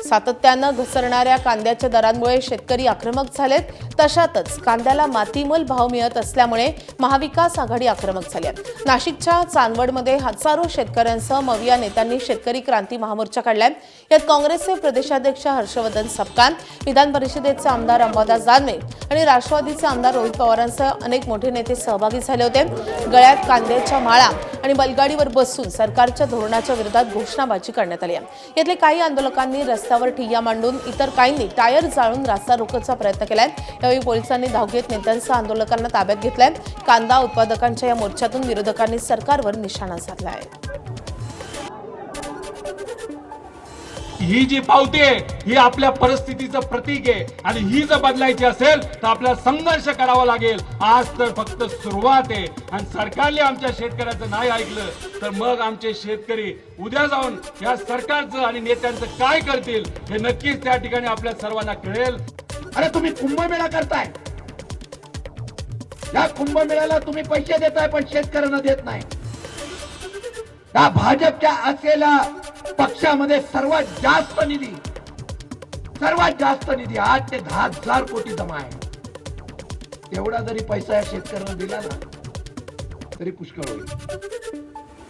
सातत्यानं घसरणाऱ्या कांद्याच्या दरांमुळे शेतकरी आक्रमक झालेत. तशातच कांद्याला मातीमोल भाव मिळत असल्यामुळे महाविकास आघाडी आक्रमक झाली आहे. नाशिकच्या चांदवडमध्ये हजारो शेतकऱ्यांसह मविया नेत्यांनी शेतकरी क्रांती महामोर्चा काढलाय. यात काँग्रेसचे प्रदेशाध्यक्ष हर्षवर्धन सपकाळ, विधान परिषदेचे आमदार अंबादास दानवे आणि राष्ट्रवादीचे आमदार रोहित पवारांसह अनेक मोठे नेते सहभागी झाले होते. गळ्यात कांद्याच्या माळा आणि बैलगाडीवर बसून सरकारच्या धोरणाच्या विरोधात घोषणाबाजी करण्यात आली आहे. यातले काही आंदोलकांनी रस्त्यावर ठिय्या मांडून, इतर काहींनी टायर जाळून रास्ता रोकोचा प्रयत्न केलाय. यावेळी पोलिसांनी धाव घेत नेत्यांसह आंदोलकांना ताब्यात घेतलंय. कांदा उत्पादकांच्या या मोर्चातून विरोधकांनी सरकारवर निशाणा साधला आहे. ही जी पावती आहे ही आपल्या परिस्थितीचं प्रतीक आहे आणि ही जर बदलायची असेल तर आपल्याला संघर्ष करावा लागेल. आज तर फक्त सुरुवात आहे आणि सरकारने आमच्या शेतकऱ्याचं नाही ऐकलं तर मग आमचे शेतकरी उद्या जाऊन या सरकारचं आणि नेत्यांचं काय करतील हे नक्कीच त्या ठिकाणी आपल्या सर्वांना कळेल. अरे तुम्ही कुंभमेळा करताय, या कुंभमेळ्याला तुम्ही पैसे देताय पण शेतकऱ्यांना देत नाही. या भाजपच्या असलेल्या पक्षामध्ये सर्वात जास्त निधी 8 ते 10 हजार कोटी जमा आहे. तेवढा जरी पैसा या शेतकऱ्यांना दिला ना तरी पुष्कळ होईल.